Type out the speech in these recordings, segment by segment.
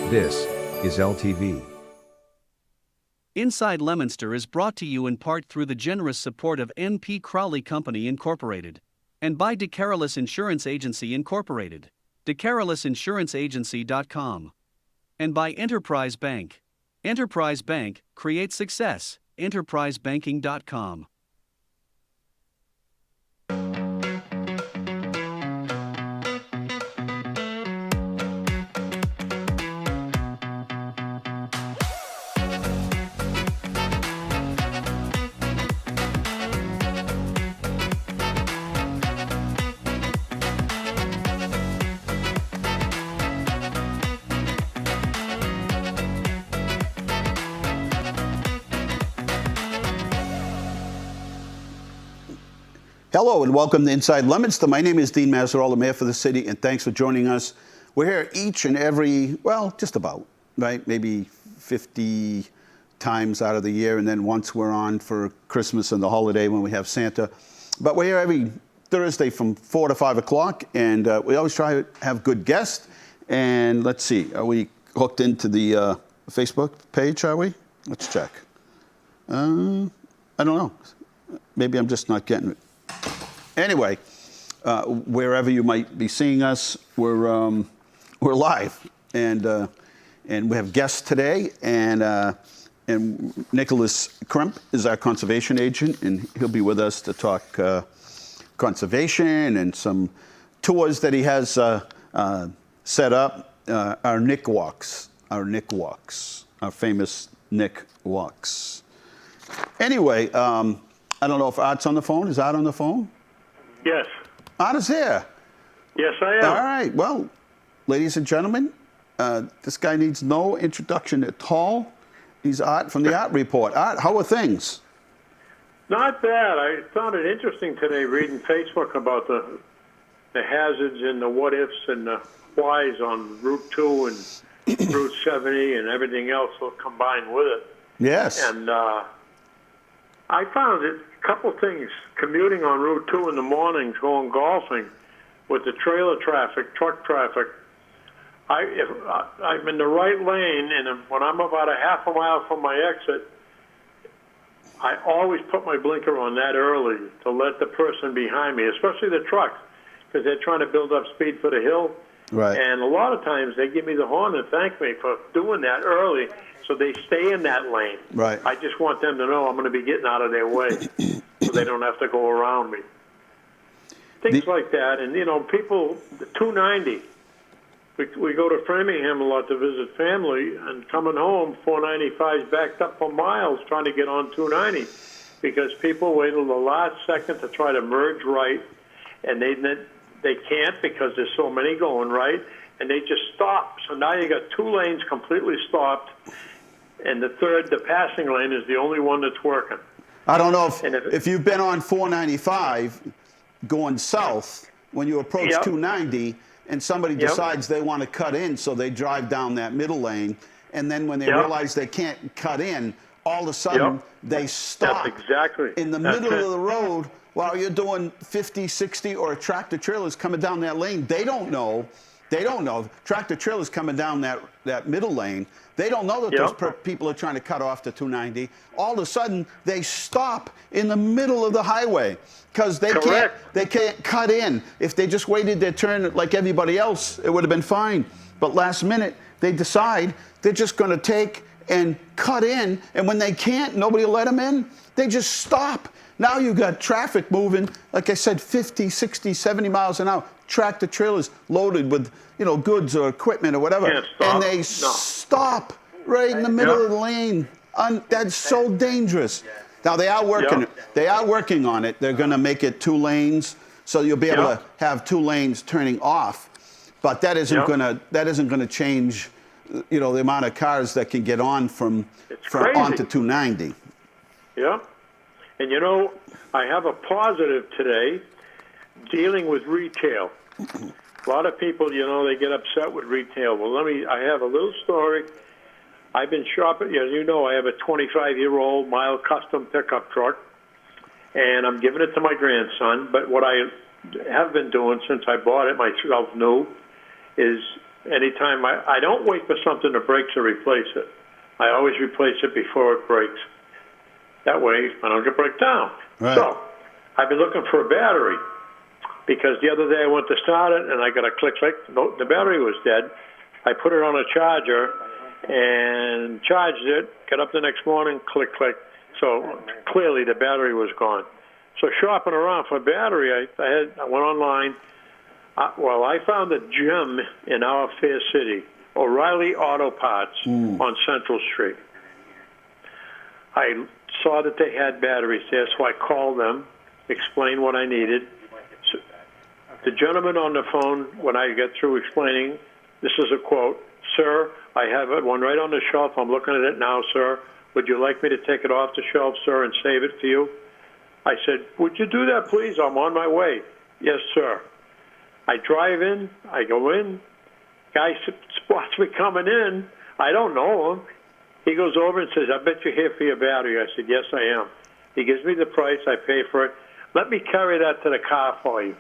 This is LTV. Inside Leominster is brought to you in part through the generous support of N.P. Crowley Company Incorporated and by DeCarolis Insurance Agency Incorporated, DeCarolisinsuranceagency.com, and by Enterprise Bank. Enterprise Bank creates success. EnterpriseBanking.com. Hello and welcome to Inside Leominster. My name is Dean Mazzarola, Mayor for the city, and thanks for joining us. We're here each and every, well, just about, right? Maybe 50 times out of the year, and then once we're on for Christmas and the holiday when we have Santa. But we're here every Thursday from 4 to 5 o'clock, and we always try to have good guests. And let's see, are we hooked into the Facebook page, are we? Let's check. I don't know. Maybe I'm just not getting it. Anyway, wherever you might be seeing us, we're live, and we have guests today, and Nicholas Kemp is our conservation agent, and he'll be with us to talk conservation and some tours that he has set up. Our Nick walks, our famous Nick walks. Anyway, I don't know if Art's on the phone. Is Art on the phone? Yes. Art is here. Yes, I am. All right. Well, ladies and gentlemen, this guy needs no introduction at all. He's Art from the Art Report. Art, how are things? Not bad. I found it interesting today reading Facebook about the hazards and the what ifs and the whys on Route 2 and Route 70 and everything else combined with it. Yes. And I found a couple things commuting on Route 2 in the mornings, going golfing with the trailer traffic, truck traffic. If I'm in the right lane, and when I'm about a half a mile from my exit, I always put my blinker on that early to let the person behind me, especially the trucks, because they're trying to build up speed for the hill. Right. And a lot of times they give me the horn and thank me for doing that early, so they stay in that lane. Right. I just want them to know I'm going to be getting out of their way so they don't have to go around me. Things like that. And, people, the 290, we go to Framingham a lot to visit family, and coming home, 495 is backed up for miles trying to get on 290 because people wait till the last second to try to merge right, and they can't because there's so many going right, and they just stop. So now you got two lanes completely stopped, and the passing lane is the only one that's working. I don't know if you've been on 495 going south when you approach 290 and somebody decides they want to cut in, so they drive down that middle lane, and then when they realize they can't cut in, all of a sudden they stop in the middle of the road while you're doing 50, 60, or a tractor trailer's coming down that lane. They don't know. Tractor trailers coming down that middle lane. They don't know that those people are trying to cut off to 290. All of a sudden, they stop in the middle of the highway because they can't cut in. If they just waited their turn like everybody else, it would have been fine. But last minute, they decide they're just going to take and cut in, and when they can't, nobody will let them in. They just stop. Now you've got traffic moving, like I said, 50, 60, 70 miles an hour. Tractor trailers loaded with, goods or equipment or whatever. And they stop right in the middle of the lane. That's so dangerous. Now they are working. They are working on it. They're going to make it 2 lanes, so you'll be able to have 2 lanes turning off. But that isn't going to change, the amount of cars that can get on from onto 290. Yeah. And I have a positive today dealing with retail. A lot of people, they get upset with retail. Well, I have a little story. I've been shopping, as you know, I have a 25-year-old mild custom pickup truck, and I'm giving it to my grandson. But what I have been doing since I bought it myself new is anytime I don't wait for something to break to replace it. I always replace it before it breaks. That way I don't get break down. Right. So I've been looking for a battery because the other day I went to start it and I got a click. No, the battery was dead. I put it on a charger and charged it. Got up the next morning, click. So clearly the battery was gone. So shopping around for a battery, I went online. I found a gem in our fair city, O'Reilly Auto Parts on Central Street. I saw that they had batteries there, so I called them, explained what I needed. So the gentleman on the phone, when I get through explaining, this is a quote, "Sir, I have one right on the shelf. I'm looking at it now, sir. Would you like me to take it off the shelf, sir, and save it for you?" I said, "Would you do that, please? I'm on my way." "Yes, sir." I drive in. I go in. Guy spots me coming in. I don't know him. He goes over and says, "I bet you're here for your battery." I said, "Yes, I am." He gives me the price. I pay for it. "Let me carry that to the car for you."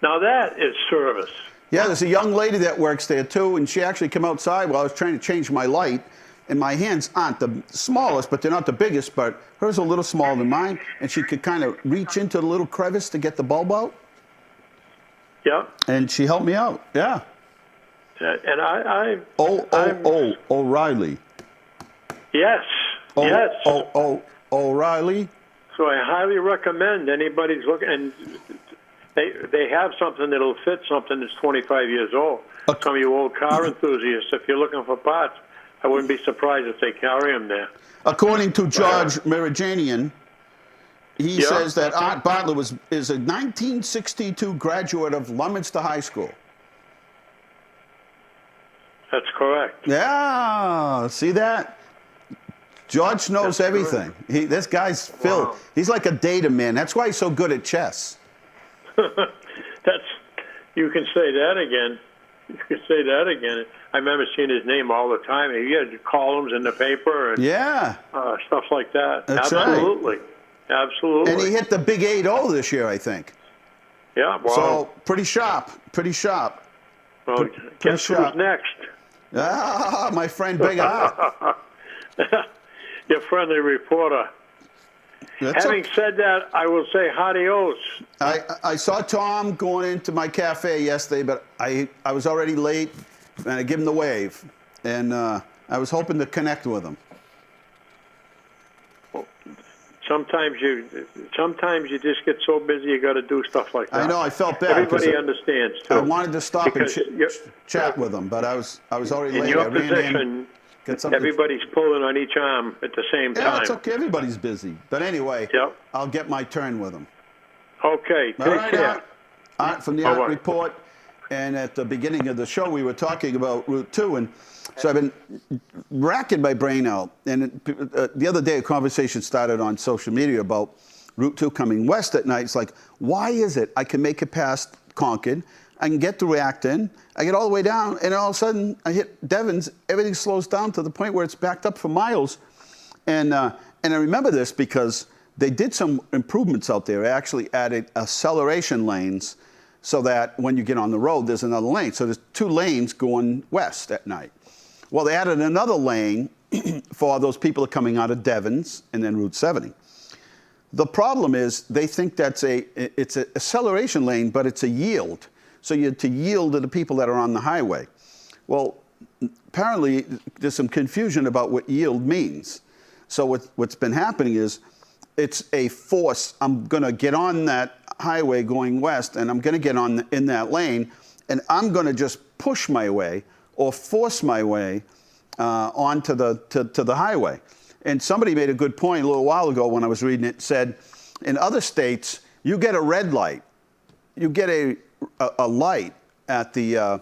Now that is service. Yeah, there's a young lady that works there too, and she actually came outside while I was trying to change my light. And my hands aren't the smallest, but they're not the biggest, but hers are a little smaller than mine. And she could kind of reach into the little crevice to get the bulb out. Yeah. And she helped me out, yeah. And O'Reilly. Yes. Yes. O'Reilly. So I highly recommend anybody's looking, and they have something that'll fit something that's 25 years old. Some of you old car enthusiasts, if you're looking for parts, I wouldn't be surprised if they carry them there. According to George Meridanian, he says that Art Bartlett is a 1962 graduate of Leominster High School. That's correct. Yeah, see that? George knows everything. This guy's Phil. Wow. He's like a data man. That's why he's so good at chess. You can say that again. You can say that again. I remember seeing his name all the time. He had columns in the paper and stuff like that. That's Absolutely. Right. Absolutely. And he hit the big 8-0 this year, I think. Yeah, wow. So pretty sharp. Well, guess who's next? Ah, my friend Big Art. Your friendly reporter. Having said that, I will say adios. I saw Tom going into my cafe yesterday, but I was already late, and I gave him the wave. And I was hoping to connect with him. Well, sometimes you just get so busy you got to do stuff like that. I know. I felt bad. Everybody understands too. I wanted to stop and chat with him, but I was already late. In your position, everybody's pulling on each arm at the same time. Yeah, it's okay. Everybody's busy. But anyway, I'll get my turn with him. Okay. All right, Art. Art from the Art Report. And at the beginning of the show, we were talking about Route 2. And so I've been racking my brain out. And the other day, a conversation started on social media about Route 2 coming west at night. It's like, why is it I can make it past Concord, I can get through Acton, I get all the way down, and all of a sudden I hit Devens, everything slows down to the point where it's backed up for miles. And I remember this because they did some improvements out there. They actually added acceleration lanes so that when you get on the road, there's another lane. So there's 2 lanes going west at night. Well, they added another lane for those people coming out of Devens and then Route 70. The problem is they think it's an acceleration lane, but it's a yield. So you have to yield to the people that are on the highway. Well, apparently there's some confusion about what yield means. So what's been happening is it's a force. I'm going to get on that highway going west, and I'm going to get in that lane, and I'm going to just push my way or force my way onto the highway. And somebody made a good point a little while ago when I was reading it. Said, in other states, you get a red light, you get a light at the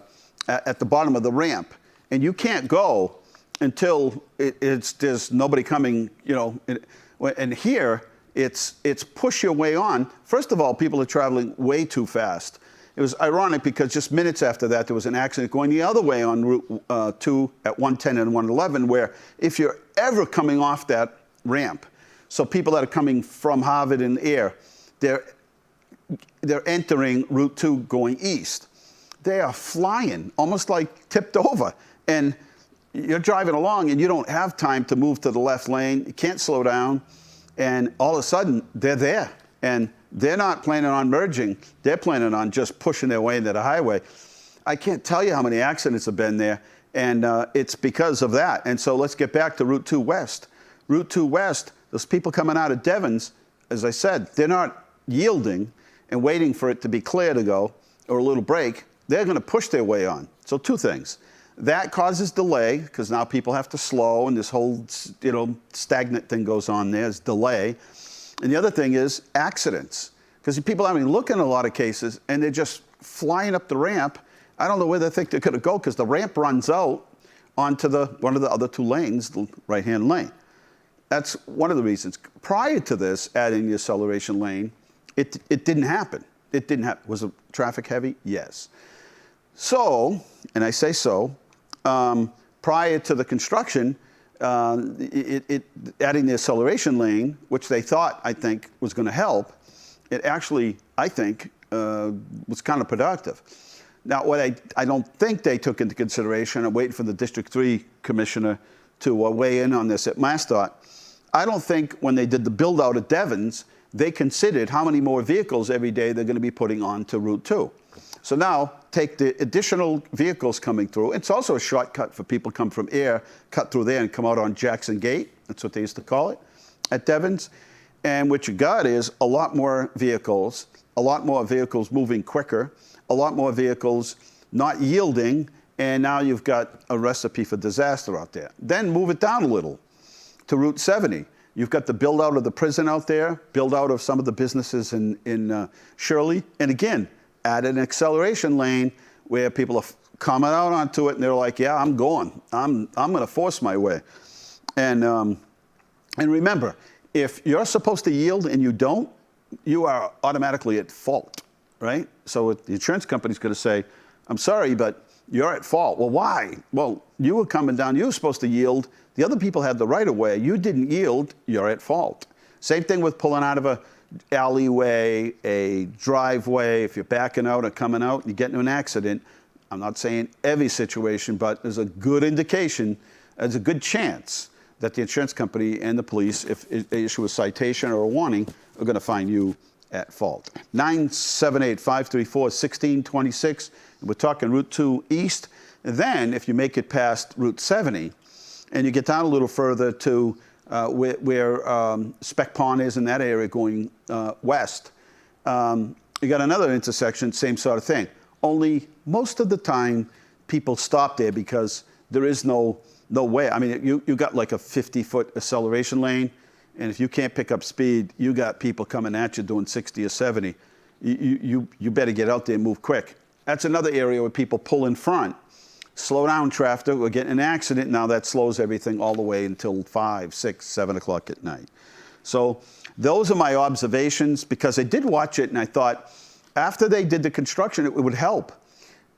bottom of the ramp, and you can't go until there's nobody coming. And here it's push your way on. First of all, people are traveling way too fast. It was ironic because just minutes after that, there was an accident going the other way on Route 2 at 110 and 111, where if you're ever coming off that ramp, so people that are coming from Harvard and Air, they're entering Route 2 going east. they are flying, almost like tipped over. And you're driving along and you don't have time to move to the left lane. You can't slow down. And all of a sudden, they're there. And they're not planning on merging. They're planning on just pushing their way into the highway. I can't tell you how many accidents have been there. And it's because of that. And so let's get back to Route 2 West. Route 2 West, those people coming out of Devens, as I said, they're not yielding and waiting for it to be clear to go or a little break. They're going to push their way on. So two things. That causes delay because now people have to slow and this whole, stagnant thing goes on there. It's delay. And the other thing is accidents because people are looking in a lot of cases and they're just flying up the ramp. I don't know where they think they're going to go because the ramp runs out onto one of the other two lanes, the right-hand lane. That's one of the reasons. Prior to this, adding the acceleration lane, it didn't happen. It didn't happen. Was it traffic heavy? Yes. So, and I say so, prior to the construction, adding the acceleration lane, which they thought, I think, was going to help, it actually, I think, was counterproductive. Now, what I don't think they took into consideration, I'm waiting for the District 3 Commissioner to weigh in on this at MassDOT. I don't think when they did the build out at Devens, they considered how many more vehicles every day they're going to be putting onto Route 2. So now take the additional vehicles coming through. It's also a shortcut for people come from Air, cut through there and come out on Jackson Gate. That's what they used to call it at Devens. And what you got is a lot more vehicles moving quicker, a lot more vehicles not yielding, and now you've got a recipe for disaster out there. Then move it down a little to Route 70. You've got the build out of the prison out there, build out of some of the businesses in Shirley, and again, add an acceleration lane where people are coming out onto it and they're like, yeah, I'm going. I'm going to force my way. And remember, if you're supposed to yield and you don't, you are automatically at fault, right? So the insurance company's going to say, I'm sorry, but you're at fault. Well, why? Well, you were coming down. You were supposed to yield. The other people had the right of way. You didn't yield. You're at fault. Same thing with pulling out of a alleyway, a driveway. If you're backing out or coming out, you get into an accident. I'm not saying every situation, but there's a good indication, there's a good chance that the insurance company and the police, if they issue a citation or a warning, are going to find you at fault. 978-534-1626. We're talking Route 2 East. And then, if you make it past Route 70, and you get down a little further to where Spec Pond is in that area going west, you got another intersection, same sort of thing. Only most of the time, people stop there because there is no way. I mean, you got like a 50-foot acceleration lane, and if you can't pick up speed, you got people coming at you doing 60 or 70. You better get out there and move quick. That's another area where people pull in front, slow down traffic, or get in an accident. Now that slows everything all the way until 5, 6, 7 o'clock at night. So those are my observations because I did watch it and I thought after they did the construction, it would help.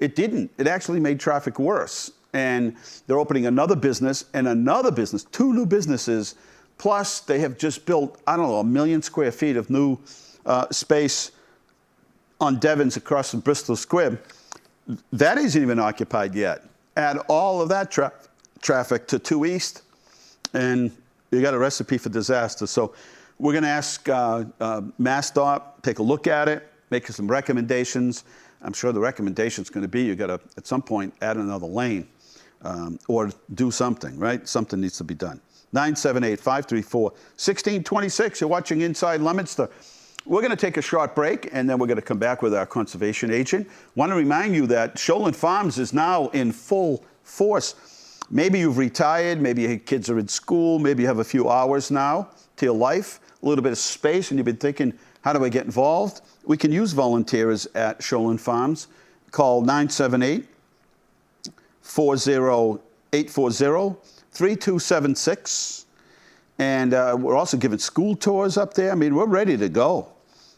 It didn't. It actually made traffic worse. And they're opening another business and another business, 2 new businesses. Plus, they have just built, I don't know, 1 million square feet of new space on Devens across from Bristol Squibb. That isn't even occupied yet. Add all of that traffic to 2 East, and you got a recipe for disaster. So we're going to ask MassDOT, take a look at it, make some recommendations. I'm sure the recommendation is going to be you got to, at some point, add another lane or do something, right? Something needs to be done. 978-534-1626. You're watching Inside Leominster. We're going to take a short break, and then we're going to come back with our conservation agent. Want to remind you that Shoalin Farms is now in full force. Maybe you've retired, maybe your kids are in school, maybe you have a few hours now to your life, a little bit of space, and you've been thinking, how do I get involved? We can use volunteers at Shoalin Farms. Call 978-840-3276. And we're also giving school tours up there. I mean, we're ready to go.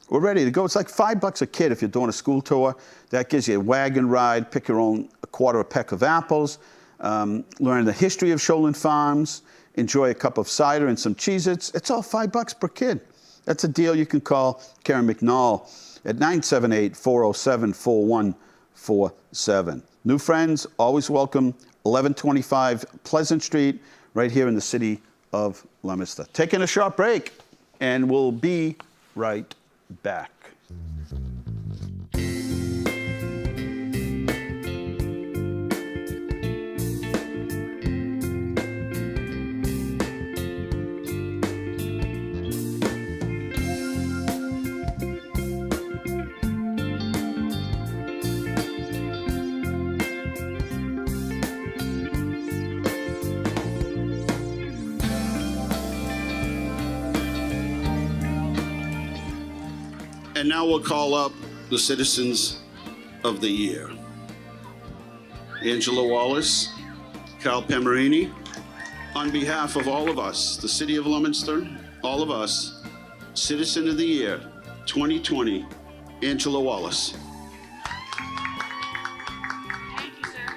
We're ready to go. It's like $5 a kid if you're doing a school tour. That gives you a wagon ride, pick your own quarter a peck of apples, learn the history of Shoalin Farms, enjoy a cup of cider and some Cheez-Its. It's all $5 per kid. That's a deal you can call Karen McNall at 978-407-4145. 24/7. New friends, always welcome. 1125 Pleasant Street, right here in the city of Leominster. Taking a short break, and we'll be right back. And now we'll call up the Citizens of the Year. Angela Wallace, Cal Pemerini, on behalf of all of us, the City of Leominster, all of us, Citizen of the Year 2020, Angela Wallace. Thank you, sir.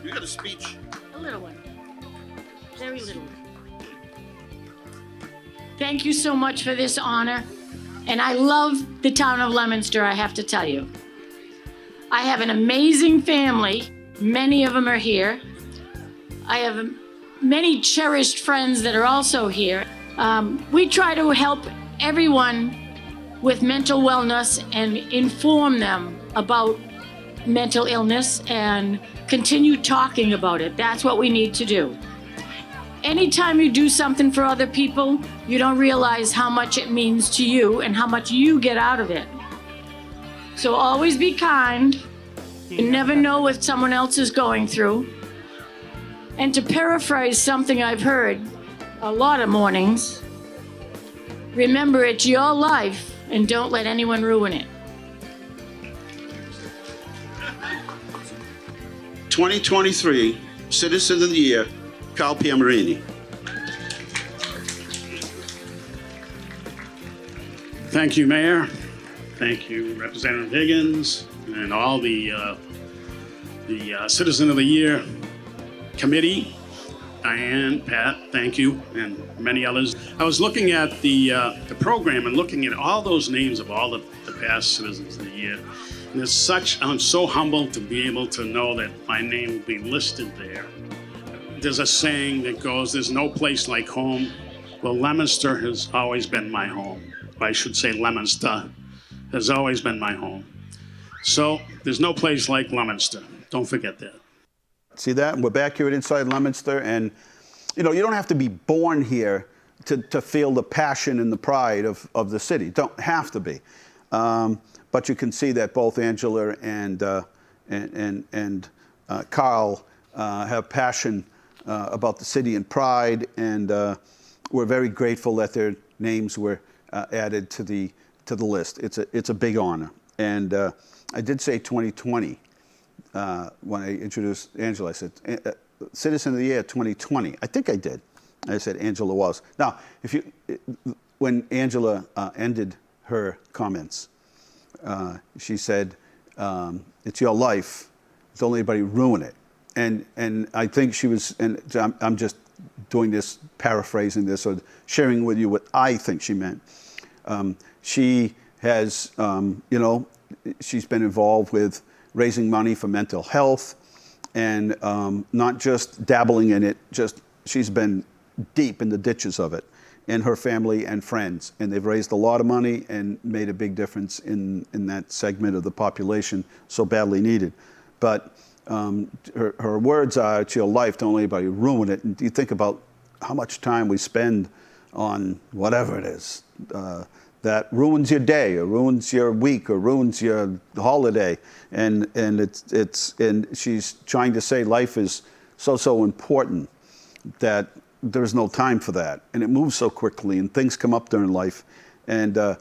You got a speech. A little one. Very little one. Thank you so much for this honor. And I love the town of Leominster, I have to tell you. I have an amazing family. Many of them are here. I have many cherished friends that are also here. We try to help everyone with mental wellness and inform them about mental illness and continue talking about it. That's what we need to do. Anytime you do something for other people, you don't realize how much it means to you and how much you get out of it. So always be kind. You never know what someone else is going through. And to paraphrase something I've heard a lot of mornings, remember it's your life and don't let anyone ruin it. 2023 Citizen of the Year, Cal Pemerini. Thank you, Mayor. Thank you, Representative Higgins, and all the Citizen of the Year Committee. Diane, Pat, thank you, and many others. I was looking at the program and looking at all those names of all the past Citizens of the Year. And I'm so humbled to be able to know that my name will be listed there. There's a saying that goes, there's no place like home. Well, Leominster has always been my home. I should say Leominster has always been my home. So there's no place like Leominster. Don't forget that. See that? We're back here at Inside Leominster, and you know, you don't have to be born here to feel the passion and the pride of the city. Don't have to be. But you can see that both Angela and Carl have passion about the city and pride, and we're very grateful that their names were added to the list. It's a big honor, and I did say 2020 when I introduced Angela. I said Citizen of the Year 2020. I think I did. I said Angela was. Now, when Angela ended her comments, she said, "It's your life. Don't let anybody ruin it." And I think she was, and I'm just doing this, paraphrasing this, or sharing with you what I think she meant. She has, she's been involved with raising money for mental health, and not just dabbling in it, she's been deep in the ditches of it, and her family and friends. And they've raised a lot of money and made a big difference in that segment of the population so badly needed. But her words are, "It's your life, don't let anybody ruin it." And you think about how much time we spend on whatever it is that ruins your day, or ruins your week, or ruins your holiday, and she's trying to say life is so important that there's no time for that, and it moves so quickly, and things come up during life, and I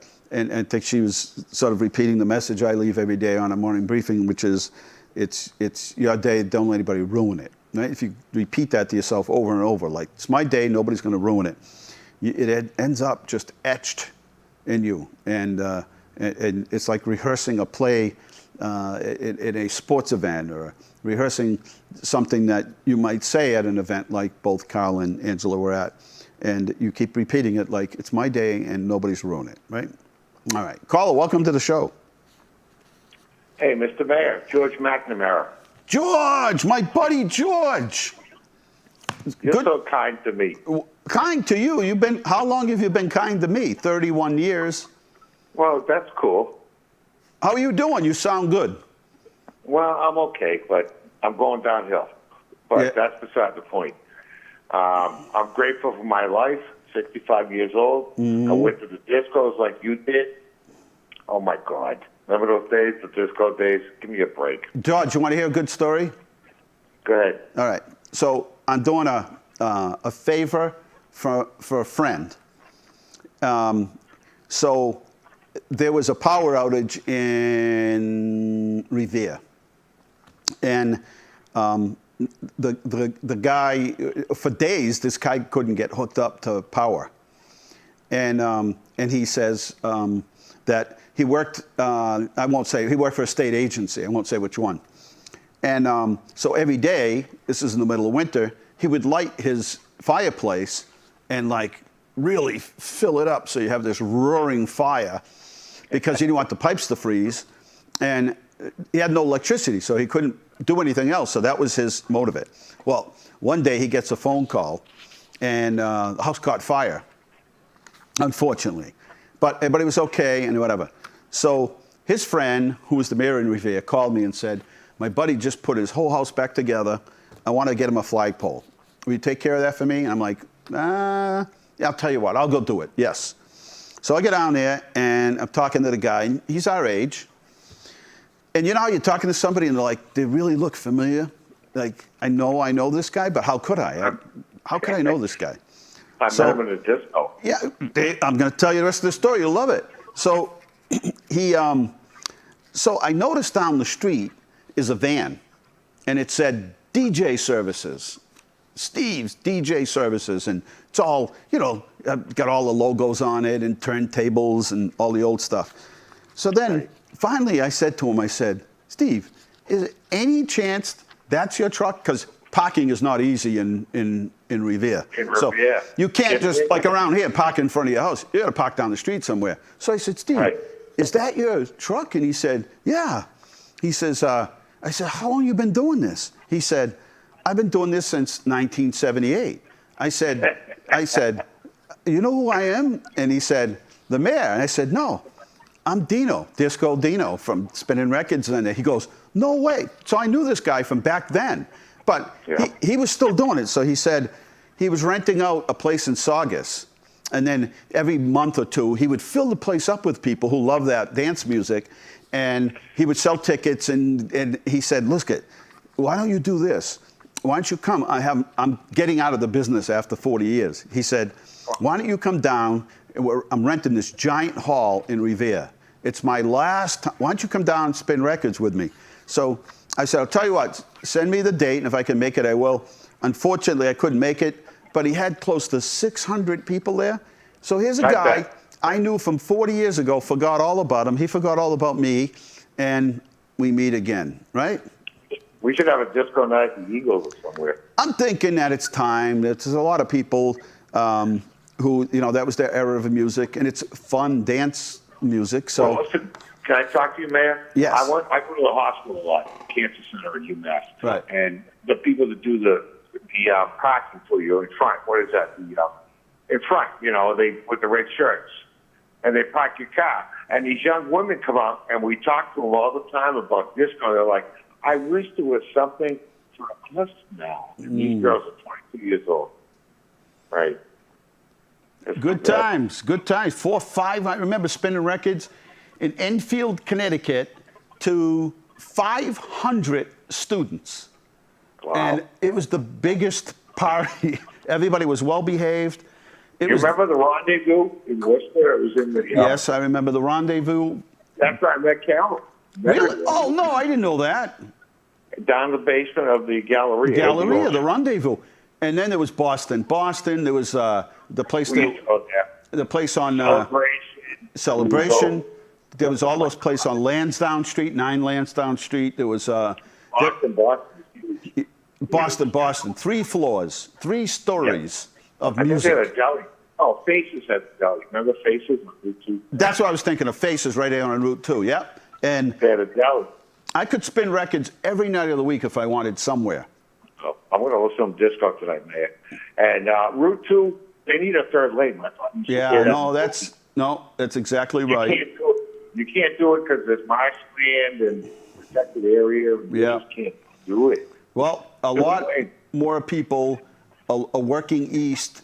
think she was sort of repeating the message I leave every day on a morning briefing, which is, it's your day, don't let anybody ruin it. Right? If you repeat that to yourself over and over, like, it's my day, nobody's going to ruin it, it ends up just etched in you. And it's like rehearsing a play in a sports event, or rehearsing something that you might say at an event like both Carl and Angela were at. And you keep repeating it like, it's my day and nobody's ruining it, right? All right. Carla, welcome to the show. Hey, Mr. Mayor, George McNamara. George, my buddy George. You're Good. so kind to me. Kind to you. How long have you been kind to me? 31 years. Well, that's cool. How are you doing? You sound good. Well, I'm okay, but I'm going downhill. But Yeah. that's beside the point. I'm grateful for my life, 65 years old. I went to the discos like you did. Oh, my God. Remember those days, the disco days? Give me a break. George, you want to hear a good story? Go ahead. All right. So I'm doing a favor for a friend. So there was a power outage in Revere, and the guy, for days, this guy couldn't get hooked up to power, and he says that he worked. I won't say he worked for a state agency. I won't say which one. And so every day, this is in the middle of winter, he would light his fireplace and like really fill it up so you have this roaring fire because he didn't want the pipes to freeze. And he had no electricity, so he couldn't do anything else. So that was his motive. Well, one day he gets a phone call and the house caught fire, unfortunately. But it was okay and whatever. So his friend, who was the mayor in Revere, called me and said, my buddy just put his whole house back together. I want to get him a flagpole. Will you take care of that for me? And I'm like, yeah, I'll tell you what, I'll go do it. Yes. So I get down there and I'm talking to the guy. He's our age. And you know how you're talking to somebody and they're like, they really look familiar? Like, I know this guy, but how could I? How could I know this guy? I met him in a disco. Yeah, I'm going to tell you the rest of the story. You'll love it. So so I noticed down the street is a van, and it said DJ Services, Steve's DJ Services, and it's all, you know, got all the logos on it and turntables and all the old stuff. So then finally I said to him, I said, Steve, is there any chance that's your truck? Because parking is not easy in Revere. So you can't just, like around here, park in front of your house. You got to park down the street somewhere. So I said, Steve, is that your truck? And he said, yeah. He says, I said, how long you been doing this? He said, I've been doing this since 1978. I said, you know who I am? And he said, the mayor. And I said, no, I'm Dino, Disco Dino from Spinning Records. And he goes, no way. So I knew this guy from back then. But he was still doing it. So he said he was renting out a place in Saugus. And then every month or two, he would fill the place up with people who love that dance music. And he would sell tickets. And he said, look, why don't you do this? Why don't you come? I'm getting out of the business after 40 years. He said, why don't you come down? I'm renting this giant hall in Revere. It's my last time. Why don't you come down and spin records with me? So I said, I'll tell you what, send me the date, and if I can make it, I will. Unfortunately, I couldn't make it, but he had close to 600 people there. So here's a guy I knew from 40 years ago, forgot all about him. He forgot all about me, and we meet again, right? We should have a disco night in Eagles or somewhere. I'm thinking that it's time. There's a lot of people who, you know, that was their era of music, and it's fun dance music. So, well, listen, can I talk to you, Mayor? Yes. I go to the hospital a lot, cancer center at UMass. Right. And the people that do the parking for you in front, what is that? In front, you know, they with the red shirts, and they park your car. And these young women come out, and we talk to them all the time about disco. They're like, I wish there was something for us now. And these girls are 22 years old. Right. Good times, good times. 4 or 5, I remember spinning records in Enfield, Connecticut, to 500 students. Wow. And it was the biggest party. Everybody was well behaved. Remember the Rendezvous in Worcester? It was in the... Yes, I remember the Rendezvous. That's where I met Cal. Really? Oh, no, I didn't know that. Down the basement of the Galleria. Galleria, the Rendezvous. And then there was Boston. Boston, there was the place the place on Celebration. There was all those places on Lansdowne Street, 9 Lansdowne Street. There was Boston. 3 floors, 3 stories of music. I think they had a deli. Oh, Faces had a deli. Remember Faces on Route 2? That's what I was thinking of, Faces right there on Route 2, yeah. And they had a deli. I could spin records every night of the week if I wanted somewhere. So I'm going to listen to disco tonight, Mayor. And Route 2, they need a third lane. Yeah, no, that's exactly right. You can't do it because there's marshland and protected area. You just can't do it. Well, a lot more people are working east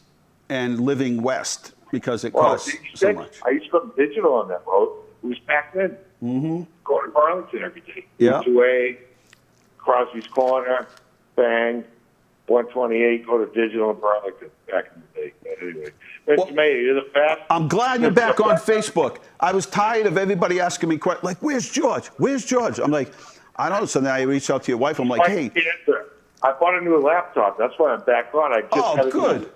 and living west because it costs so much. I used to go digital on that road. It was back then. Mm-hmm. Go to Burlington every day. Yeah. 2A, Crosby's Corner, bang, 128, go to digital in Burlington back in the day. Anyway, Mr. Mayor, you're the fastest. I'm glad you're back on Facebook. I was tired of everybody asking me questions like, "Where's George? Where's George?" I'm like, I don't know. So then I reached out to your wife. I'm like, "Hey." I bought a new laptop. That's why I'm back on. I just had good.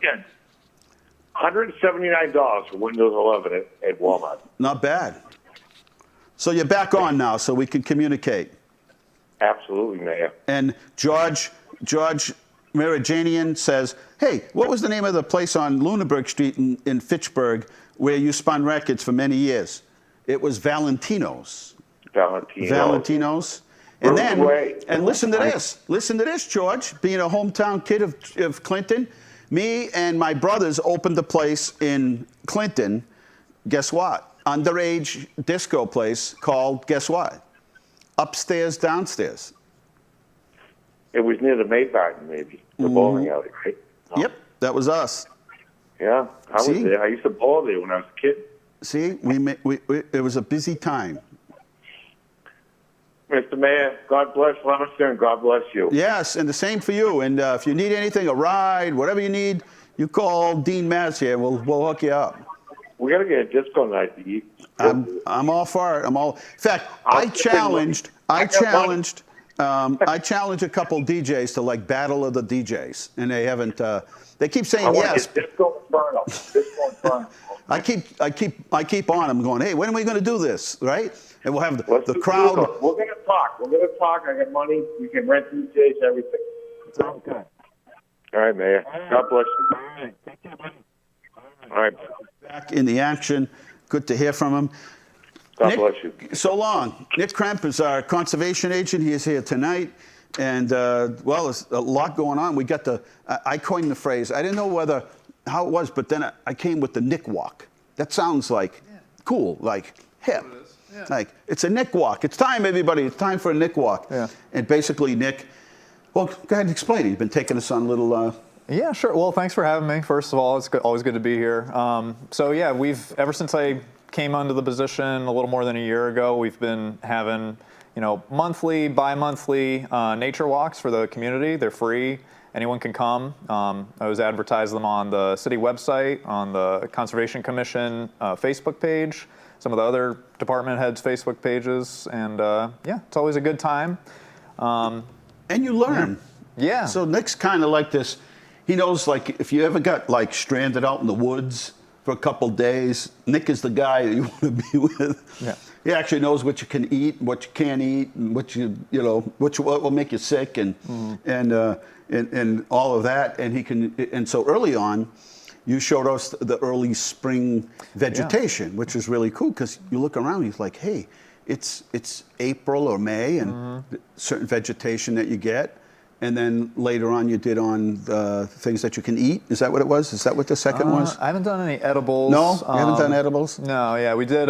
$179 for Windows 11 at Walmart. Not bad. So you're back on now, so we can communicate. Absolutely, Mayor. And George Meridanian says, "Hey, what was the name of the place on Lunenburg Street in Fitchburg where you spun records for many years?" It was Valentino's. Valentino's. And then, and listen to this, George, being a hometown kid of Clinton, me and my brothers opened a place in Clinton, guess what? Underage disco place called, guess what? Upstairs, Downstairs. It was near the Maygarden, maybe, the bowling alley, right? No? Yep, that was us. Yeah, I was there. I used to bowl there when I was a kid. See, it was a busy time. Mr. Mayor, God bless Leominster and God bless you. Yes, and the same for you. And if you need anything, a ride, whatever you need, you call Dean Maz here. We'll hook you up. We got to get a disco night to eat. I'm all for it. In fact, I challenged a couple DJs to like battle of the DJs, and they haven't. They keep saying yes. Disco Inferno. Disco Inferno. I keep on. I'm going, hey, when are we going to do this, right? And we'll have the crowd. We're going to talk. I got money. We can rent DJs, everything. Okay. All right, Mayor. God bless you. All right. Take care, buddy. All right. Back in the action. Good to hear from him. God bless you. So long. Nick Kemp is our conservation agent. He is here tonight. And, well, there's a lot going on. We got I coined the phrase. I didn't know how it was, but then I came with the Nick Walk. That sounds like cool, like hip. Yeah. Like, it's a Nick Walk. It's time, everybody. It's time for a Nick Walk. Yeah. And basically, Nick, well, go ahead and explain it. You've been taking us on a little... Yeah, sure. Well, thanks for having me. First of all, it's always good to be here. So, yeah, ever since I came onto the position a little more than a year ago, we've been having, monthly, bi-monthly nature walks for the community. They're free. Anyone can come. I always advertise them on the city website, on the Conservation Commission Facebook page, some of the other department heads' Facebook pages, and yeah, it's always a good time. And you learn. Yeah. So Nick's kind of like this. He knows, like, if you ever got like stranded out in the woods for a couple days, Nick is the guy that you want to be with. Yeah. He actually knows what you can eat, what you can't eat, and what will make you sick, and and all of that. And so early on, you showed us the early spring vegetation, which is really cool because you look around, he's like, hey, it's April or May, and certain vegetation that you get. And then later on, you did on the things that you can eat. Is that what it was? Is that what the second was? I haven't done any edibles. No, you haven't done edibles. No, yeah, we did.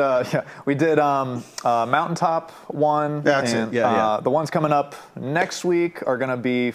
Mountaintop one. That's it. Yeah. The ones coming up next week are going to be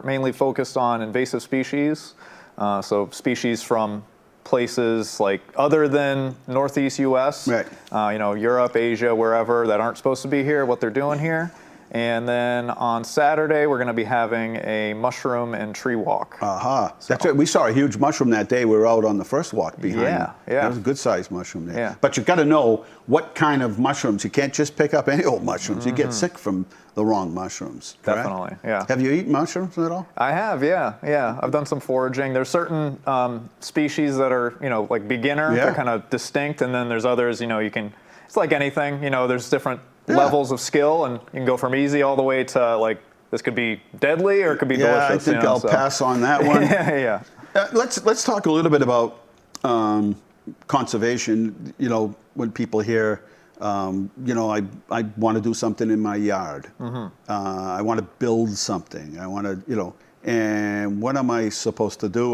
mainly focused on invasive species. So species from places like other than Northeast U.S. Right. Europe, Asia, wherever that aren't supposed to be here. What they're doing here. And then on Saturday, we're going to be having a mushroom and tree walk. So. That's right. We saw a huge mushroom that day. We were out on the first walk behind. Yeah. That was a good-sized mushroom there. Yeah. But you've got to know what kind of mushrooms. You can't just pick up any old mushrooms. You get sick from the wrong mushrooms. Correct? Definitely, yeah. Have you eaten mushrooms at all? I have, yeah. I've done some foraging. There's certain species that are, like beginner. They're kind of distinct. And then there's others, it's like anything. There's different levels of skill, and you can go from easy all the way to like this could be deadly or it could be delicious. I think I'll pass on that one. Yeah. Let's talk a little bit about conservation. When people hear You know, I want to do something in my yard. I want to build something. I want to, you know, and what am I supposed to do?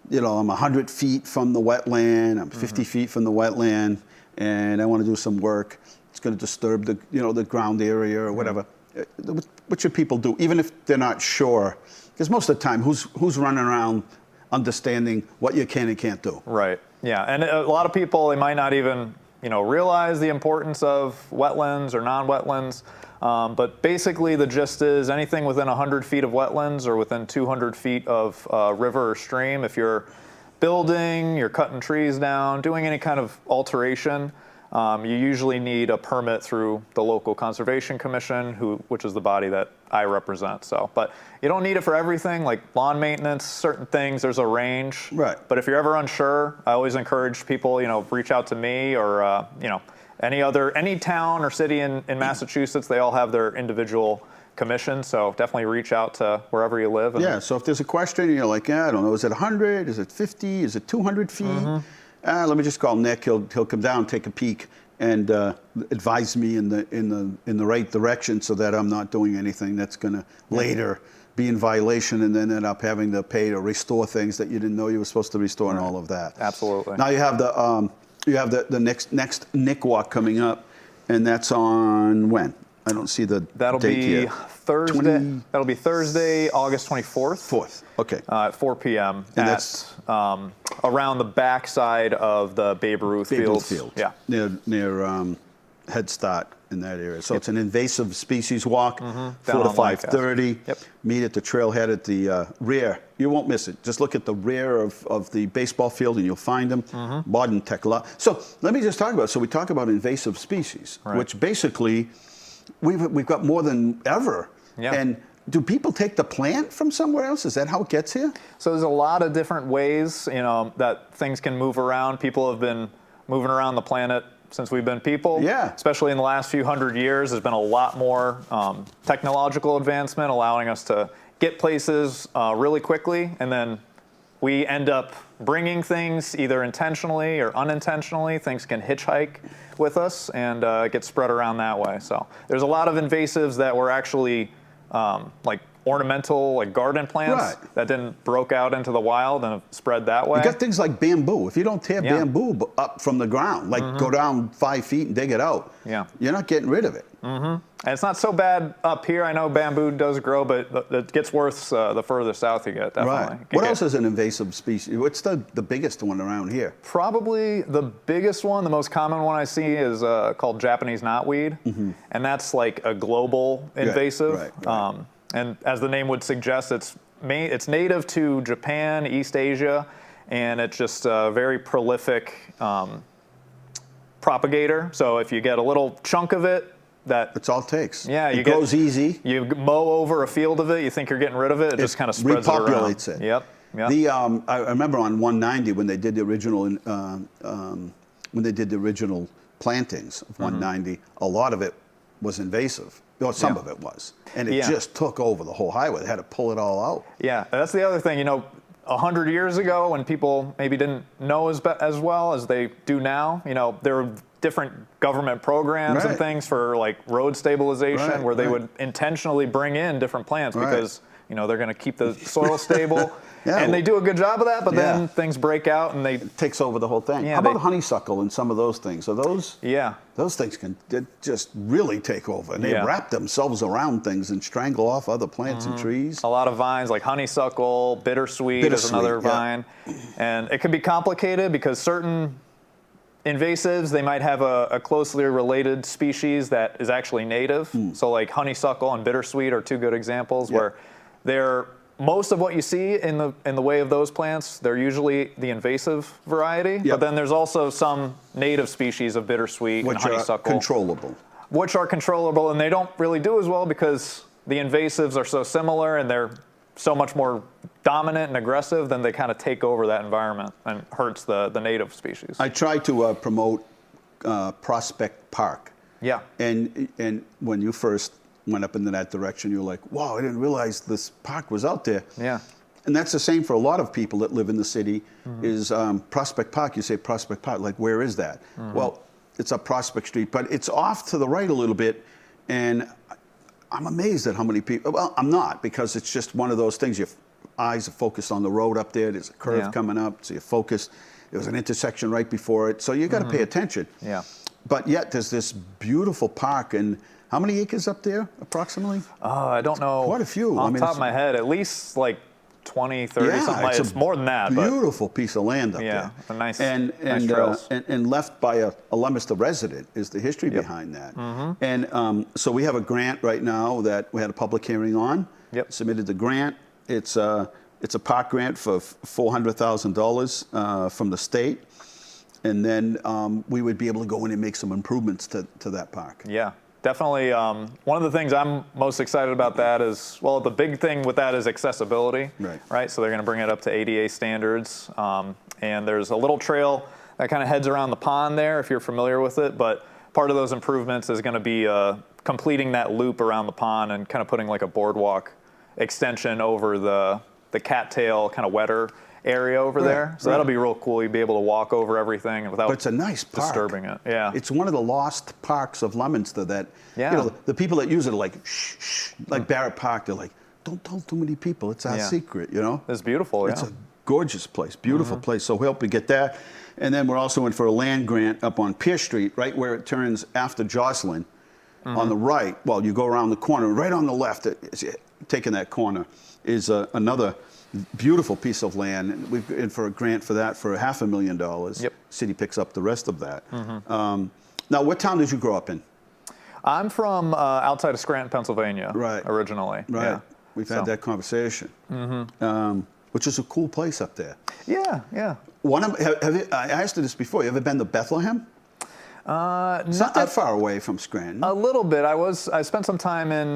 You know, I'm 100 feet from the wetland. I'm 50 feet from the wetland, and I want to do some work. It's going to disturb the, you know, the ground area or whatever. What should people do, even if they're not sure? Because most of the time, who's running around understanding what you can and can't do? Right. Yeah, and a lot of people, they might not even, you know, realize the importance of wetlands or non-wetlands. But basically, the gist is anything within 100 feet of wetlands or within 200 feet of river or stream, if you're building, you're cutting trees down, doing any kind of alteration, you usually need a permit through the local conservation commission, which is the body that I represent. So, but you don't need it for everything, like lawn maintenance, certain things. There's a range. Right. But if you're ever unsure, I always encourage people, you know, reach out to me or you know, any town or city in Massachusetts. They all have their individual commission. So definitely reach out to wherever you live. Yeah. So if there's a question, and you're like, yeah, I don't know, is it 100? Is it 50? Is it 200 feet? Let me just call Nick. He'll come down, take a peek, and advise me in the right direction, so that I'm not doing anything that's going to later be in violation, and then end up having to pay to restore things that you didn't know you were supposed to restore, and all of that. Absolutely. Now you have the next Nick Walk coming up, and that's on when? I don't see the date here. Thursday. That'll be Thursday, August 24th. 4th. Okay. At 4 p.m. And that's around the backside of the Babe Ruth Field. Yeah. Near Head Start in that area. So it's an invasive species walk, 4 to 5:30. Yep. Meet at the trailhead at the rear. You won't miss it. Just look at the rear of the baseball field and you'll find them. Modern tech lot. So let me just talk about. So we talk about invasive species, which basically we've got more than ever. Yeah. And do people take the plant from somewhere else? Is that how it gets here? So there's a lot of different ways, you know, that things can move around. People have been moving around the planet since we've been people. Yeah. Especially in the last few hundred years, there's been a lot more technological advancement allowing us to get places really quickly, and then we end up bringing things either intentionally or unintentionally. Things can hitchhike with us and get spread around that way. So there's a lot of invasives that were actually like ornamental, like garden plants that didn't broke out into the wild and have spread that way. You got things like bamboo. If you don't tear bamboo up from the ground, like go down 5 feet and dig it out, you're not getting rid of it. And it's not so bad up here. I know bamboo does grow, but it gets worse the further south you get, definitely. Right. What else is an invasive species? What's the biggest one around here? Probably the biggest one, the most common one I see is called Japanese knotweed. And that's like a global invasive. Right. And as the name would suggest, it's native to Japan, East Asia, and it's just a very prolific propagator. So if you get a little chunk of it, that's all it takes. Yeah, it grows easy. You mow over a field of it, you think you're getting rid of it, it just kind of spreads repopulates it around. Yep. I remember on 190 when they did the original plantings of 190, a lot of it was invasive. Well, some of it was. And it just took over the whole highway. They had to pull it all out. Yeah, that's the other thing. You know, 100 years ago, when people maybe didn't know as well as they do now, you know, there were different government programs and things for like road stabilization where they would intentionally bring in different plants because, you know, they're going to keep the soil stable. And they do a good job of that, but then things break out and it takes over the whole thing. How about honeysuckle and some of those things? Are those? Yeah. Those things can just really take over. And they wrap themselves around things and strangle off other plants and trees. A lot of vines like honeysuckle, bittersweet is another vine. And it can be complicated because certain invasives, they might have a closely related species that is actually native. So like honeysuckle and bittersweet are two good examples where they're most of what you see in the way of those plants, they're usually the invasive variety. But then there's also some native species of bittersweet and honeysuckle. Which are controllable, and they don't really do as well because the invasives are so similar and they're so much more dominant and aggressive, then they kind of take over that environment and hurts the native species. I try to promote Prospect Park. Yeah. And when you first went up into that direction, you were like, wow, I didn't realize this park was out there. Yeah. And that's the same for a lot of people that live in the city is Prospect Park. You say Prospect Park, like where is that? Well, it's up Prospect Street, but it's off to the right a little bit, and I'm amazed at how many people. Well, I'm not, because it's just one of those things. Your eyes are focused on the road up there. There's a curve coming up, so you're focused. There was an intersection right before it, so you got to pay attention. Yeah. But yet there's this beautiful park, and how many acres up there approximately? I don't know. Quite a few. Off the top of my head, at least like 20, 30, something like. It's more than that. Beautiful piece of land up there. Yeah, a nice, nice trails. And left by a Leominster resident is the history behind that. And so we have a grant right now that we had a public hearing on. Submitted the grant. It's a park grant for $400,000 from the state. And then we would be able to go in and make some improvements to that park. Yeah. Definitely, one of the things I'm most excited about that is, well, the big thing with that is accessibility, right? So they're going to bring it up to ADA standards, and there's a little trail that kind of heads around the pond there, if you're familiar with it, but part of those improvements is going to be completing that loop around the pond and kind of putting like a boardwalk extension over the cattail kind of wetter area over there. So that'll be real cool. You'll be able to walk over everything without but it's a nice park. Disturbing it. Yeah. It's one of the lost parks of Leominster that, you know, the people that use it are like, shh, shh. Like Barrett Park, they're like, don't tell too many people. It's our secret, you know? It's beautiful, It's a gorgeous place, beautiful place. So we hope to get that. And then we're also in for a land grant up on Pierce Street, right where it turns after Jocelyn on the right. Well, you go around the corner, right on the left, taking that corner, is another beautiful piece of land, and we've in for a grant for that for $500,000. City picks up the rest of that. Now, what town did you grow up in? I'm from outside of Scranton, Pennsylvania. Originally. We've had that conversation. Which is a cool place up there. Yeah. I asked you this before. You ever been to Bethlehem? It's not that far away from Scranton. A little bit. I spent some time in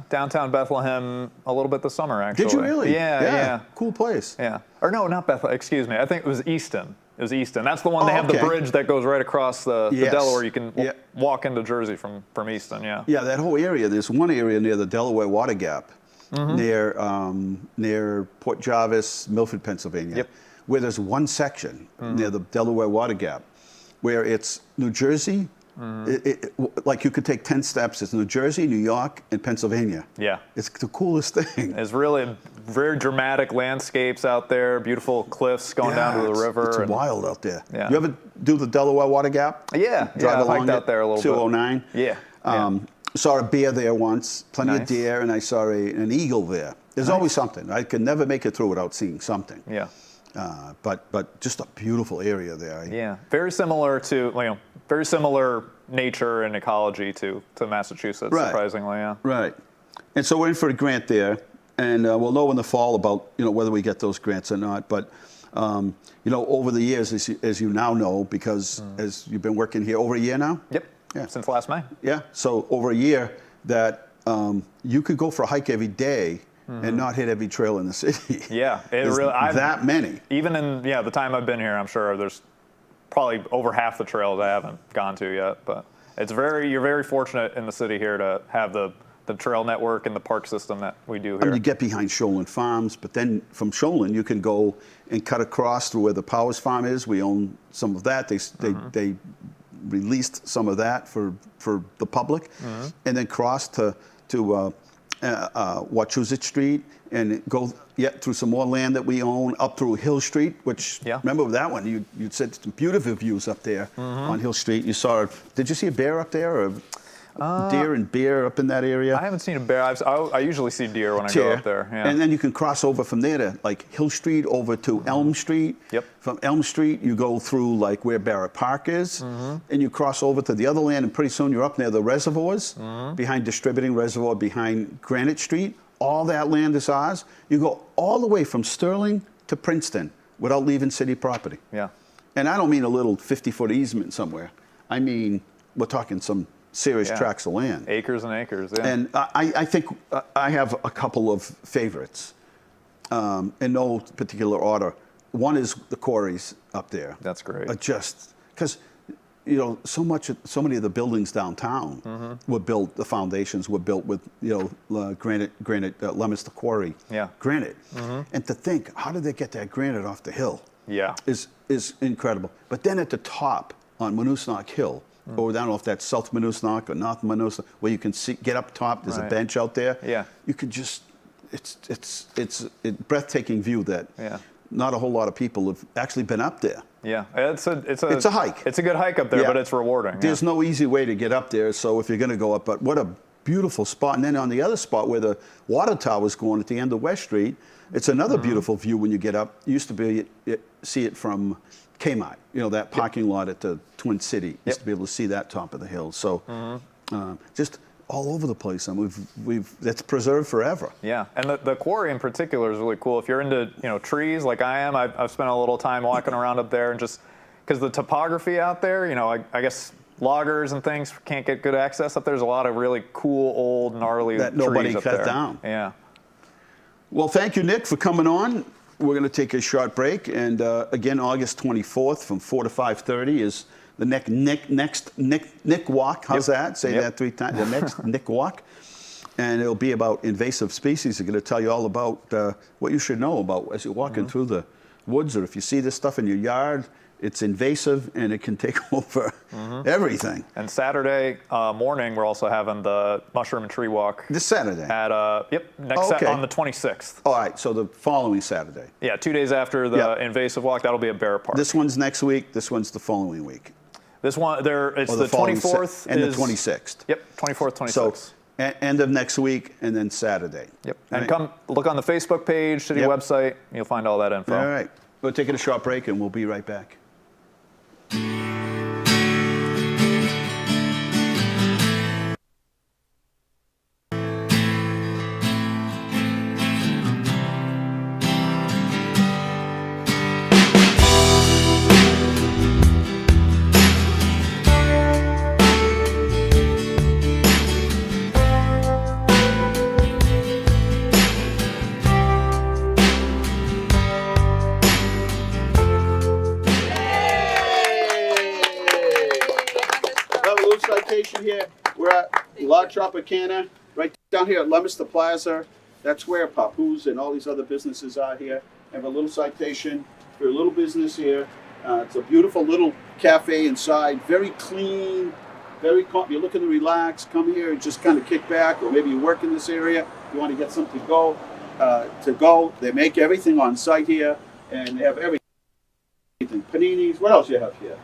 downtown Bethlehem a little bit this summer, actually. Did you really? Yeah. Cool place. Yeah. Or no, not Bethlehem. Excuse me. I think it was Easton. It was Easton. That's the one they have the bridge that goes right across the Delaware. You can walk into Jersey from Easton. Yeah. Yeah, that whole area. There's one area near the Delaware Water Gap, near Port Jarvis, Milford, Pennsylvania, where there's one section near the Delaware Water Gap, where it's New Jersey, like you could take 10 steps. It's New Jersey, New York, and Pennsylvania. Yeah. It's the coolest thing. It's really very dramatic landscapes out there, beautiful cliffs going down to the river. It's wild out there. Yeah. You ever do the Delaware Water Gap? Yeah. Drive I along hiked out there a little 209. bit. Yeah. Saw a bear there once, plenty of deer, and I saw an eagle there. There's always something. I could never make it through without seeing something. Yeah. But just a beautiful area there. Yeah, very similar to very similar nature and ecology to Massachusetts, surprisingly. Yeah. Right. And so we're in for a grant there, and we'll know in the fall about whether we get those grants or not. But over the years, as you now know, because as you've been working here over a year now. Yep. Yeah. Since last May. Yeah. So over a year that you could go for a hike every day. And not hit every trail in the city. Yeah, that many. Even in the time I've been here, I'm sure there's probably over half the trails I haven't gone to yet. But you're very fortunate in the city here to have the trail network and the park system that we do here. You get behind Shoalin Farms, but then from Shoalin you can go and cut across through where the Powers Farm is. We own some of that. They released some of that for the public, and then cross to Wachusett Street and go through some more land that we own up through Hill Street, which remember that one you said some beautiful views up there on Hill Street. You saw, did you see a bear up there or deer and bear up in that area? I haven't seen a bear. I usually see deer when I go up there. Yeah. And then you can cross over from there to like Hill Street over to Elm Street. Yep. From Elm Street, you go through like where Barrett Park is, and you cross over to the other land, and pretty soon you're up near the reservoirs, behind Distributing Reservoir, behind Granite Street. All that land is ours. You go all the way from Sterling to Princeton without leaving city property. Yeah. And I don't mean a little 50-foot easement somewhere. I mean, we're talking some serious tracts of land. Acres and acres, yeah. And I think I have a couple of favorites in no particular order. One is the quarries up there. That's great. Just because, so many of the buildings downtown were built, the foundations were built with, granite, Leominster Quarry granite. And to think, how did they get that granite off the hill? Yeah. Is incredible. But then at the top on Monoosnock Hill, or I don't know if that's South Monadnock or North Monadnock, where you can see, get up top. There's a bench out there. Yeah. You could just, it's a breathtaking view that not a whole lot of people have actually been up there. Yeah, it's a hike. It's a good hike up there, but it's rewarding. There's no easy way to get up there, so if you're going to go up, but what a beautiful spot. And then on the other spot where the water tower is going at the end of West Street, it's another beautiful view when you get up. You used to see it from Kmart, that parking lot at the Twin City. Used to be able to see that top of the hill. So just all over the place. And that's preserved forever. Yeah, and the quarry in particular is really cool. If you're into trees like I am, I've spent a little time walking around up there, and just because the topography out there, I guess loggers and things can't get good access up there. There's a lot of really cool, old, gnarly that trees nobody up cut there. down. Yeah. Well, thank you, Nick, for coming on. We're going to take a short break, and again, August 24th from 4 to 5:30 is the next Nick Walk. How's that? Say that 3 times. The next Nick Walk, and it'll be about invasive species. They're going to tell you all about what you should know about as you're walking through the woods, or if you see this stuff in your yard. It's invasive, and it can take over everything. And Saturday morning, we're also having the mushroom and tree walk. This Saturday? At on the 26th. All right, so the following Saturday. Yeah, 2 days after the invasive walk, that'll be at Bear Park. This one's next week. This one's the following week. This one, it's the 24th and the 26th. Yep, 24th, 26th. So end of next week, and then Saturday. Yep, and come look on the Facebook page, city website. You'll find all that info. All right, we're taking a short break, and we'll be right back. Here, we're at La Tropicana, right down here at Leominster Plaza. That's where Papoose and all these other businesses are here. I have a little citation for a little business here. It's a beautiful little cafe inside, very clean, very calm. You're looking to relax, come here and just kind of kick back, or maybe you work in this area, you want to get something to go. They make everything on site here, and they have everything. Paninis, what else you have here?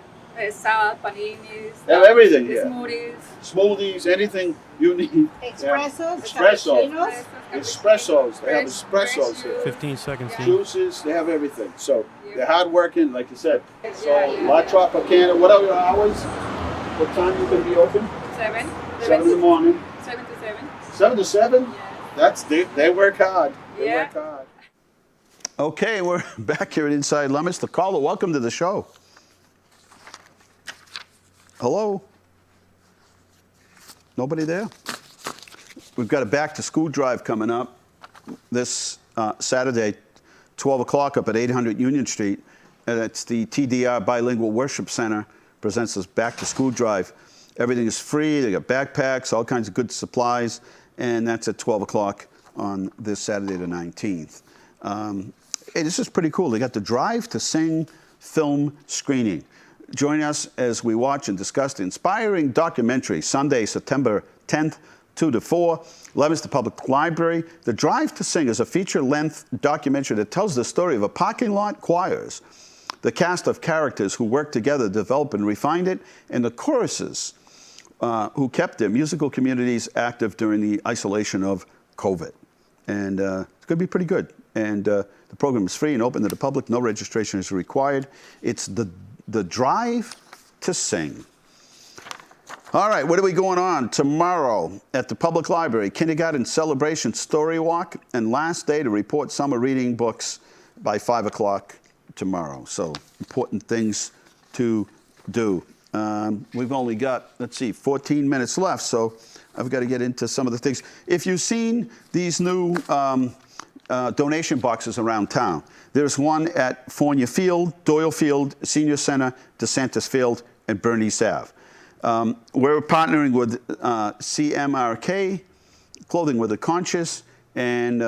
Salad, paninis. They have everything here. Smoothies, anything you need. Espressos. Espressos. They have espressos here. 15 seconds. Juices. They have everything. So they're hardworking, like you said. So La Tropicana. What are your hours? What time you can be open? 7. 7 in the morning. 7 to 7. 7 to 7. Yeah. They work hard. They Yeah. work hard. Okay, we're back here at Inside Leominster. Caller, welcome to the show. Hello? Nobody there? We've got a back-to-school drive coming up this Saturday, 12 o'clock up at 800 Union Street. And it's the TDR Bilingual Worship Center presents this back-to-school drive. Everything is free. They got backpacks, all kinds of good supplies, and that's at 12 o'clock on this Saturday the 19th. Hey, this is pretty cool. They got the Drive to Sing film screening. Join us as we watch and discuss the inspiring documentary, Sunday, September 10th, 2 to 4, Leominster Public Library. The Drive to Sing is a feature-length documentary that tells the story of a parking lot choirs, the cast of characters who worked together to develop and refine it, and the choruses who kept their musical communities active during the isolation of COVID. And it's going to be pretty good. And the program is free and open to the public. No registration is required. It's the Drive to Sing. All right, what are we going on? Tomorrow at the Public Library, Kindergarten Celebration Story Walk, and last day to report summer reading books by 5 o'clock tomorrow. So important things to do. We've only got, 14 minutes left, so I've got to get into some of the things. If you've seen these new donation boxes around town, there's one at Fournier Field, Doyle Field, Senior Center, DeSantis Field, and Bernice Ave. We're partnering with CMRK, Clothing with a Conscience, and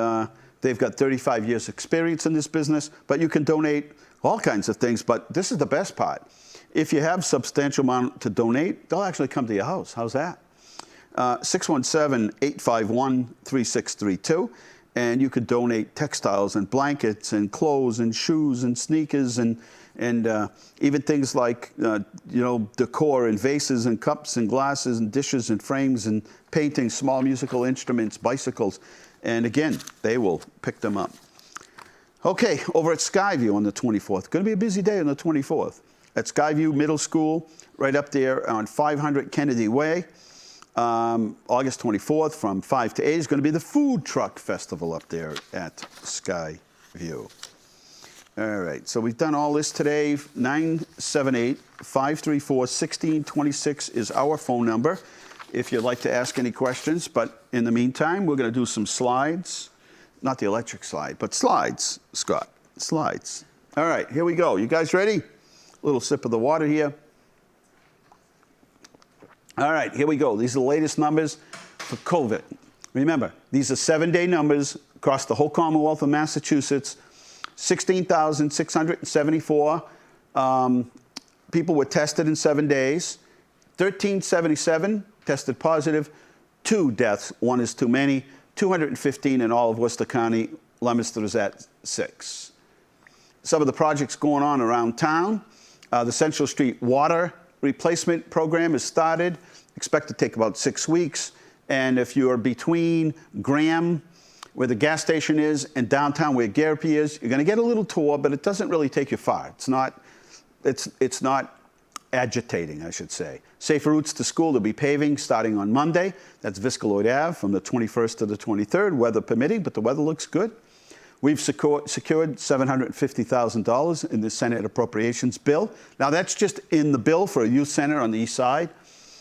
they've got 35 years experience in this business, but you can donate all kinds of things, but this is the best part. If you have substantial amount to donate, they'll actually come to your house. How's that? 617-851-3632. And you could donate textiles and blankets and clothes and shoes and sneakers and even things like, decor and vases and cups and glasses and dishes and frames and paintings, small musical instruments, bicycles. And again, they will pick them up. Okay, over at Skyview on the 24th. Going to be a busy day on the 24th. At Skyview Middle School, right up there on 500 Kennedy Way. August 24th from 5 to 8 is going to be the Food Truck Festival up there at Skyview. All right, so we've done all this today. 978-534-1626 is our phone number if you'd like to ask any questions. But in the meantime, we're going to do some slides. Not the electric slide, but slides, Scott. Slides. All right, here we go. You guys ready? A little sip of the water here. All right, here we go. These are the latest numbers for COVID. Remember, these are 7-day numbers across the whole Commonwealth of Massachusetts. 16,674 people were tested in 7 days. 1,377 tested positive. 2 deaths. 1 is too many. 215 in all of Worcester County. Leominster is at 6. Some of the projects going on around town. The Central Street Water Replacement Program is started. Expect to take about 6 weeks. And if you're between Graham, where the gas station is, and downtown where Garapi is, you're going to get a little tour, but it doesn't really take you far. It's not agitating, I should say. Safer routes to school, there'll be paving starting on Monday. That's Viscaloid Ave from the 21st to the 23rd, weather permitting, but the weather looks good. We've secured $750,000 in the Senate Appropriations Bill. Now, that's just in the bill for a youth center on the east side.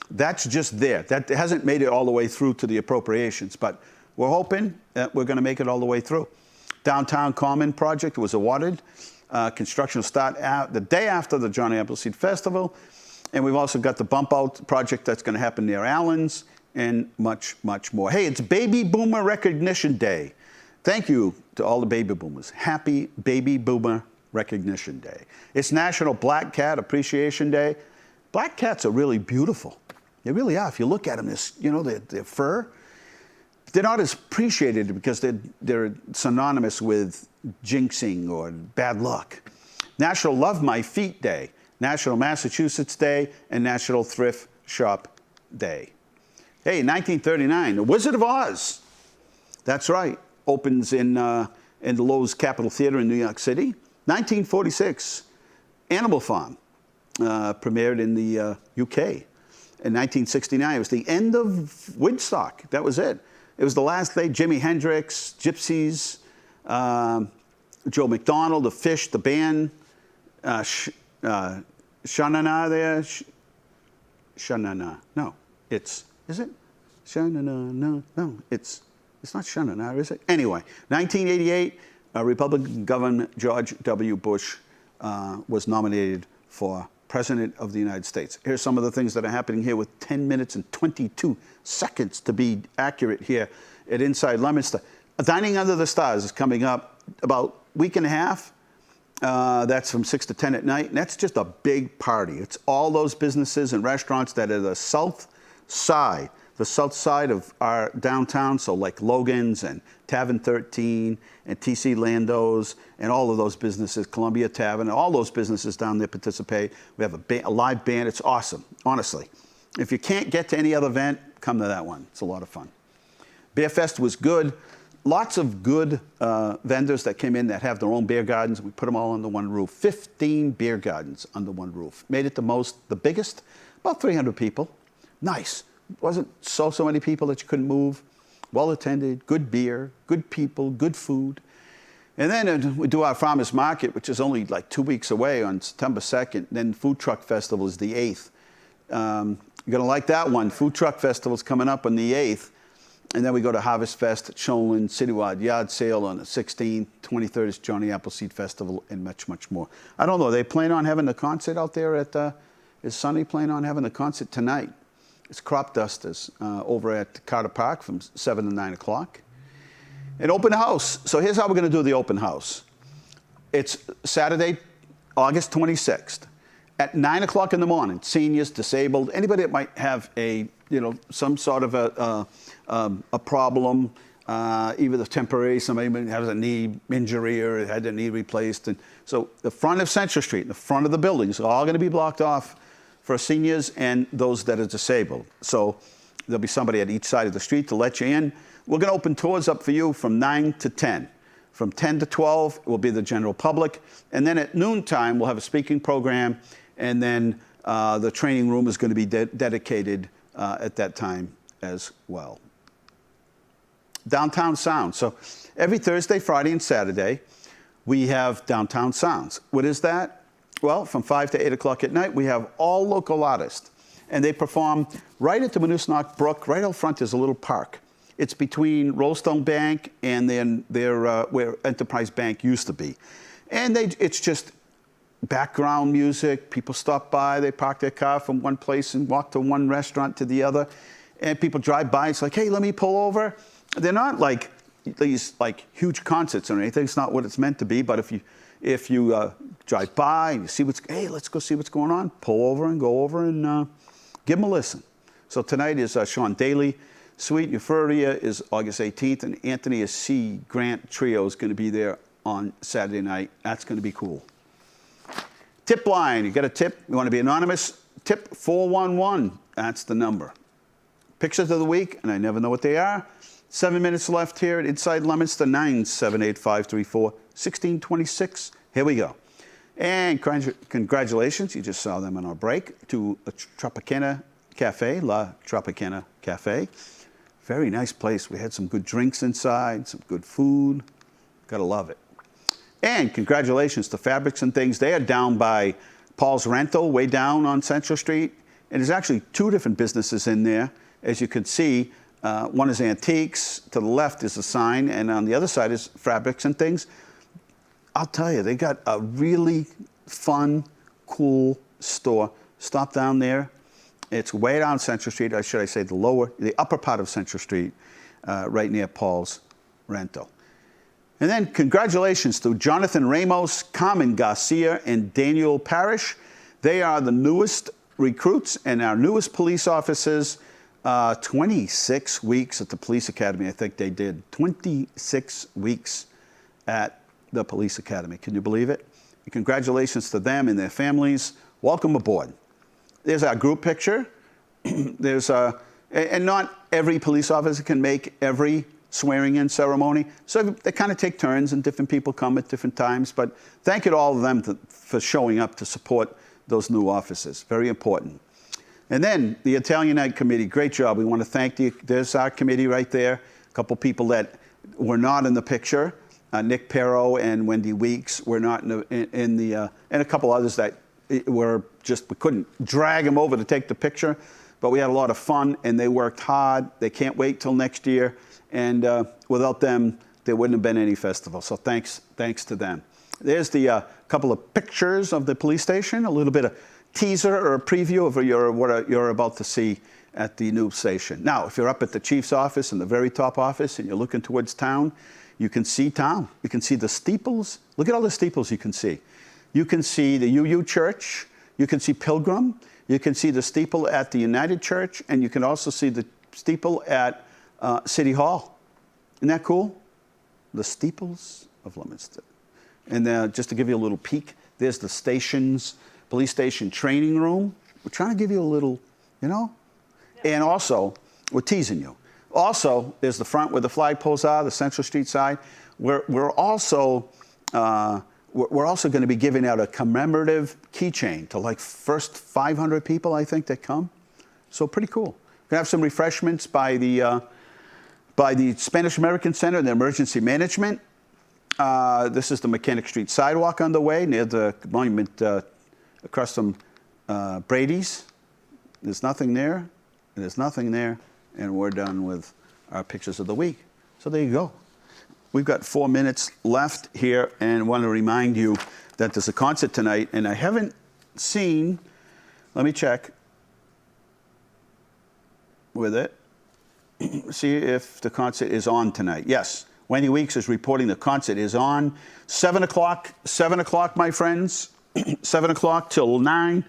That's just there. That hasn't made it all the way through to the appropriations, but we're hoping that we're going to make it all the way through. Downtown Common project was awarded. Construction will start the day after the Johnny Appleseed Festival. And we've also got the bump out project that's going to happen near Allen's and much, much more. Hey, it's Baby Boomer Recognition Day. Thank you to all the baby boomers. Happy Baby Boomer Recognition Day. It's National Black Cat Appreciation Day. Black cats are really beautiful. They really are. If you look at them, their fur, they're not as appreciated because they're synonymous with jinxing or bad luck. National Love My Feet Day, National Massachusetts Day, and National Thrift Shop Day. Hey, 1939, The Wizard of Oz. That's right. Opens in the Lowe's Capitol Theater in New York City. 1946, Animal Farm premiered in the UK. In 1969, it was the end of Woodstock. That was it. It was the last day. Jimi Hendrix, Gypsies, Joe McDonald, The Fish, the band, Sha-na-na there. Sha-na-na. No, is it? Sha-na-na, no, it's not Sha-na-na, is it? Anyway, 1988, Republican Governor George W. Bush was nominated for President of the United States. Here's some of the things that are happening here with 10 minutes and 22 seconds to be accurate here at Inside Leominster. Dining Under the Stars is coming up about a week and a half. That's from 6 to 10 at night. And that's just a big party. It's all those businesses and restaurants that are the south side of our downtown, so like Logan's and Tavern 13 and TC Lando's and all of those businesses, Columbia Tavern, all those businesses down there participate. We have a live band. It's awesome, honestly. If you can't get to any other event, come to that one. It's a lot of fun. Beer Fest was good. Lots of good vendors that came in that have their own beer gardens. We put them all under one roof. 15 beer gardens under one roof. Made it the biggest, about 300 people. Nice. Wasn't so many people that you couldn't move. Well attended, good beer, good people, good food. And then we do our farmers market, which is only like 2 weeks away on September 2nd. Then Food Truck Festival is the 8th. You're going to like that one. Food Truck Festival is coming up on the 8th. And then we go to Harvest Fest at Shoalin, Citywide Yard Sale on the 16th. 23rd is Johnny Appleseed Festival, and much, much more. I don't know. They plan on having a concert out there is Sonny planning on having a concert tonight? It's Crop Dusters over at Carter Park from 7 to 9 o'clock. An open house. So here's how we're going to do the open house. It's Saturday, August 26th at 9 o'clock in the morning. Seniors, disabled, anybody that might have some sort of a problem, either temporary, somebody has a knee injury or had their knee replaced. And so the front of Central Street, the front of the buildings are all going to be blocked off for seniors and those that are disabled. So there'll be somebody at each side of the street to let you in. We're going to open tours up for you from 9 to 10. From 10 to 12 will be the general public. And then at noontime, we'll have a speaking program. And then the training room is going to be dedicated at that time as well. Downtown Sound. So every Thursday, Friday, and Saturday, we have Downtown Sounds. What is that? Well, from 5 to 8 o'clock at night, we have all local artists. And they perform right at the Moosonee Brook. Right out front is a little park. It's between Rollstone Bank and then where Enterprise Bank used to be. And it's just background music. People stop by, they park their car from one place and walk to one restaurant to the other. And people drive by, it's like, hey, let me pull over. They're not like these huge concerts or anything. It's not what it's meant to be. But if you drive by and you see hey, let's go see what's going on, pull over and go over and give them a listen. So tonight is Sean Daly. Sweet Euphoria is August 18th, and Anthony C. Grant Trio is going to be there on Saturday night. That's going to be cool. Tip line, you got a tip, you want to be anonymous, tip 411, that's the number. Pictures of the week, and I never know what they are. 7 minutes left here at Inside Leominster, 978-534-1626. Here we go. And congratulations, you just saw them on our break, to Tropicana Cafe, La Tropicana Cafe. Very nice place. We had some good drinks inside, some good food. Gotta love it. And congratulations to Fabrics and Things. They are down by Paul's Rental, way down on Central Street. And there's actually two different businesses in there. As you can see, one is Antiques. To the left is a sign, and on the other side is Fabrics and Things. I'll tell you, they got a really fun, cool store. Stop down there. It's way down Central Street, or should I say the upper part of Central Street, right near Paul's Rental. And then congratulations to Jonathan Ramos, Carmen Garcia, and Daniel Parrish. They are the newest recruits and our newest police officers. 26 weeks at the police academy, I think they did. 26 weeks at the police academy. Can you believe it? And congratulations to them and their families. Welcome aboard. There's our group picture. And not every police officer can make every swearing-in ceremony. So they kind of take turns, and different people come at different times. But thank you to all of them for showing up to support those new officers. Very important. And then the Italian Night Committee, great job. We want to thank there's our committee right there. A couple people that were not in the picture. Nick Perro and Wendy Weeks were not and a couple others that we couldn't drag them over to take the picture, but we had a lot of fun and they worked hard. They can't wait till next year, and without them, there wouldn't have been any festival. So thanks to them. There's the couple of pictures of the police station, a little bit of teaser or a preview of what you're about to see at the new station. Now, if you're up at the chief's office in the very top office and you're looking towards town, you can see town. You can see the steeples. Look at all the steeples you can see. You can see the UU Church. You can see Pilgrim. You can see the steeple at the United Church, and you can also see the steeple at City Hall. Isn't that cool? The steeples of Leominster. And just to give you a little peek, there's the police station training room. We're trying to give you a little, And also, we're teasing you. Also, there's the front where the flagpoles are, the Central Street side. We're also going to be giving out a commemorative keychain to first 500 people, I think, that come. So pretty cool. We're going to have some refreshments by the Spanish American Center and the Emergency Management. This is the Mechanic Street sidewalk on the way near the monument across from Brady's. There's nothing there, and there's nothing there, and we're done with our pictures of the week. So there you go. We've got 4 minutes left here, and want to remind you that there's a concert tonight, and I haven't seen, let me check with it, see if the concert is on tonight. Yes, Wendy Weeks is reporting the concert is on. 7 o'clock, my friends, 7 o'clock till 9.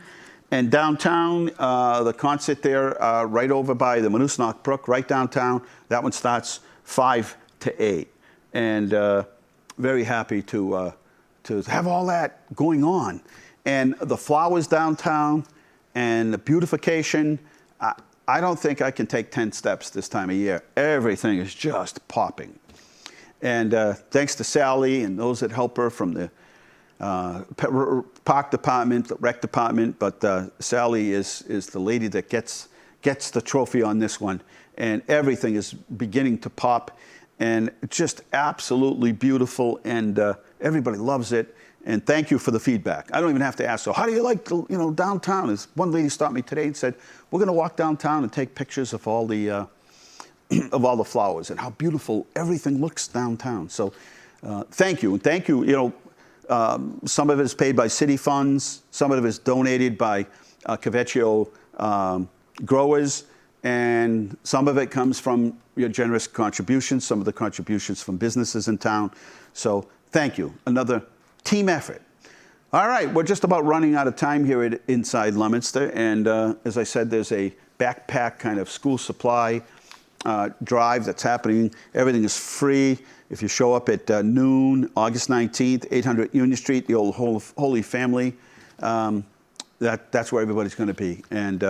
And downtown, the concert there, right over by the Manusnak Brook, right downtown. That one starts 5 to 8. And very happy to have all that going on. And the flowers downtown and the beautification. I don't think I can take 10 steps this time of year. Everything is just popping. And thanks to Sally and those that help her from the park department, the rec department, but Sally is the lady that gets the trophy on this one. And everything is beginning to pop, and just absolutely beautiful, and everybody loves it. And thank you for the feedback. I don't even have to ask, so how do you like, downtown? As one lady stopped me today and said, we're going to walk downtown and take pictures of all the flowers and how beautiful everything looks downtown. So thank you. And thank you. Some of it is paid by city funds. Some of it is donated by Cavecchio growers. And some of it comes from your generous contributions, some of the contributions from businesses in town. So thank you. Another team effort. All right, we're just about running out of time here at Inside Leominster. And as I said, there's a backpack kind of school supply drive that's happening. Everything is free. If you show up at noon, August 19th, 800 Union Street, the old Holy Family, that's where everybody's going to be. And,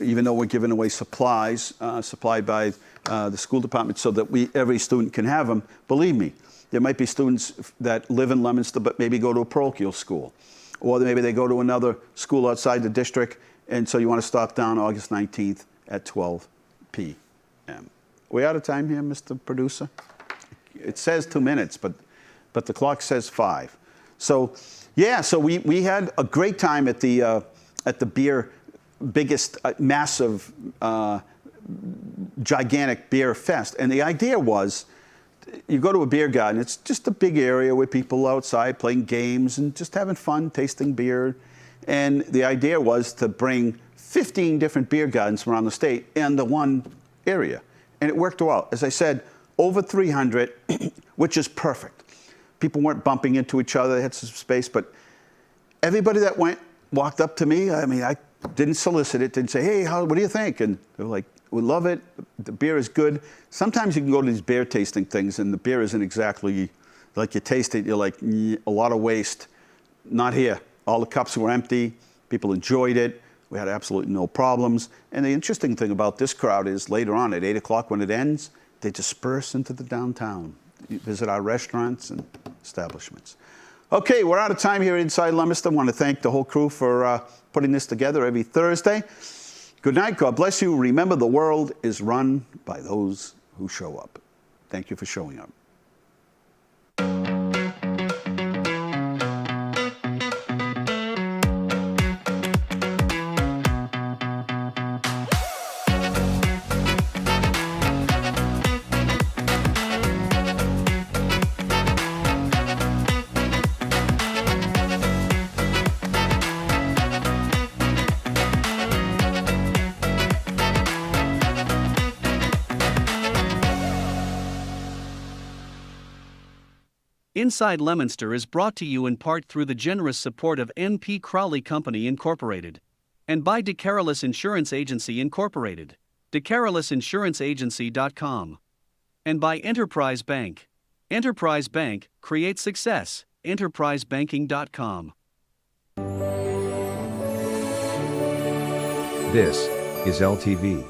even though we're giving away supplies supplied by the school department so that every student can have them, believe me, there might be students that live in Leominster but maybe go to a parochial school. Or maybe they go to another school outside the district, and so you want to stop down August 19th at 12 p.m. We out of time here, Mr. Producer? It says 2 minutes, but the clock says 5. So, yeah, so we had a great time at the beer, biggest, massive, gigantic beer fest. And the idea was, you go to a beer garden, it's just a big area with people outside playing games and just having fun, tasting beer. And the idea was to bring 15 different beer gardens from around the state into one area. And it worked well. As I said, over 300, which is perfect. People weren't bumping into each other. They had some space. But everybody that walked up to me, I didn't solicit it, didn't say, hey, what do you think? And they were like, we love it. The beer is good. Sometimes you can go to these beer tasting things, and the beer isn't exactly like you taste it. You're like, a lot of waste. Not here. All the cups were empty. People enjoyed it. We had absolutely no problems. And the interesting thing about this crowd is later on at 8 o'clock when it ends, they disperse into the downtown, visit our restaurants and establishments. Okay, we're out of time here inside Leominster. I want to thank the whole crew for putting this together every Thursday. Good night. God bless you. Remember, the world is run by those who show up. Thank you for showing up. Inside Leominster is brought to you in part through the generous support of N.P. Crowley Company Incorporated and by DeCarolis Insurance Agency Incorporated, DeCarolisinsuranceagency.com, and by Enterprise Bank. Enterprise Bank creates success. EnterpriseBanking.com. This is LTV.